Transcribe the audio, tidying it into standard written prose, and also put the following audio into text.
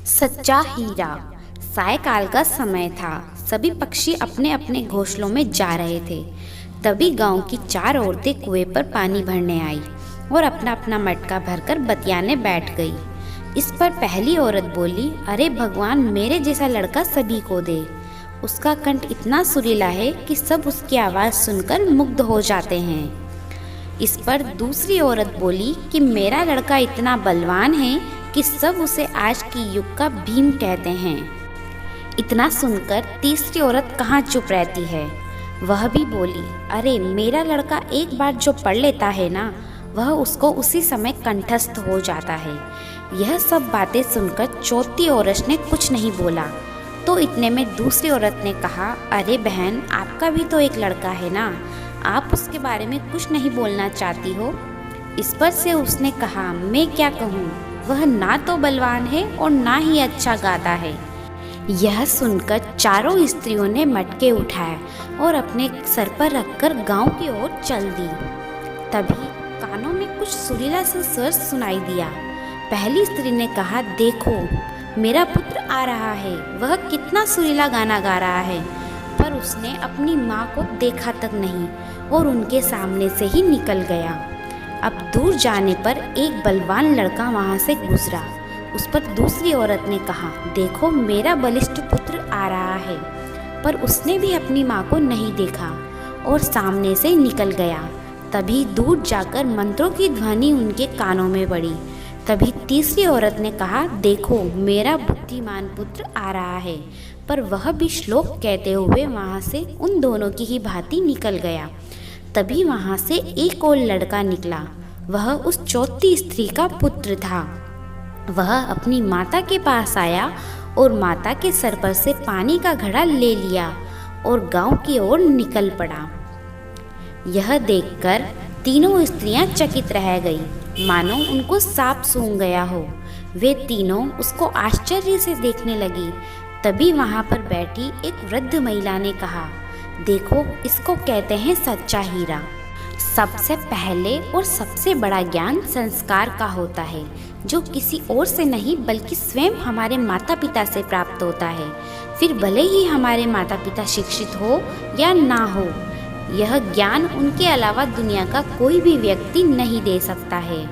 सच्चा हीरा। सायकाल का समय था। सभी पक्षी अपने अपने घोंसलों में जा रहे थे। तभी गांव की 4 औरतें कुएं पर पानी भरने आई और अपना अपना मटका भरकर बतियाने बैठ गई। इस पर पहली औरत बोली, अरे भगवान, मेरे जैसा लड़का सभी को दे। उसका कंठ इतना सुरीला है कि सब उसकी आवाज़ सुनकर मुग्ध हो जाते हैं। इस पर दूसरी औरत बोली कि मेरा लड़का इतना बलवान है कि सब उसे आज की युग का भीम कहते हैं। इतना सुनकर तीसरी औरत कहाँ चुप रहती है। वह भी बोली, अरे मेरा लड़का एक बार जो पढ़ लेता है ना, वह उसको उसी समय कंठस्थ हो जाता है। यह सब बातें सुनकर चौथी औरत ने कुछ नहीं बोला। तो इतने में दूसरी औरत ने कहा, अरे बहन, आपका भी तो एक लड़का है ना, आप उसके बारे में कुछ नहीं बोलना चाहती हो? इस पर से उसने कहा, मैं क्या कहूँ, वह ना तो बलवान है और ना ही अच्छा गाता है। यह सुनकर चारों स्त्रियों ने मटके उठाए और अपने सर पर रखकर गांव की ओर चल दी। तभी कानों में कुछ सुरीला सा स्वर सुनाई दिया। पहली स्त्री ने कहा, देखो मेरा पुत्र आ रहा है, वह कितना सुरीला गाना गा रहा है। पर उसने अपनी माँ को देखा तक नहीं और उनके सामने से ही निकल गया। अब दूर जाने पर एक बलवान लड़का वहाँ से गुजरा। उस पर दूसरी औरत ने कहा, देखो मेरा बलिष्ठ पुत्र आ रहा है। पर उसने भी अपनी माँ को नहीं देखा और सामने से निकल गया। तभी दूर जाकर मंत्रों की ध्वनि उनके कानों में पड़ी। तभी तीसरी औरत ने कहा, देखो मेरा बुद्धिमान पुत्र आ रहा है। पर वह भी श्लोक कहते हुए वहाँ से उन दोनों की ही भांति निकल गया। तभी वहाँ से एक और लड़का निकला। वह उस चौथी स्त्री का पुत्र था। वह अपनी माता के पास आया और माता के सर पर से पानी का घड़ा ले लिया और गांव की ओर निकल पड़ा। यह देखकर तीनों स्त्रियां चकित रह गई, मानो उनको सांप सूंघ गया हो। वे तीनों उसको आश्चर्य से देखने लगी। तभी वहाँ पर बैठी एक वृद्ध महिला ने कहा, देखो इसको कहते हैं सच्चा हीरा। सबसे पहले और सबसे बड़ा ज्ञान संस्कार का होता है, जो किसी और से नहीं बल्कि स्वयं हमारे माता पिता से प्राप्त होता है। फिर भले ही हमारे माता पिता शिक्षित हो या ना हो, यह ज्ञान उनके अलावा दुनिया का कोई भी व्यक्ति नहीं दे सकता है।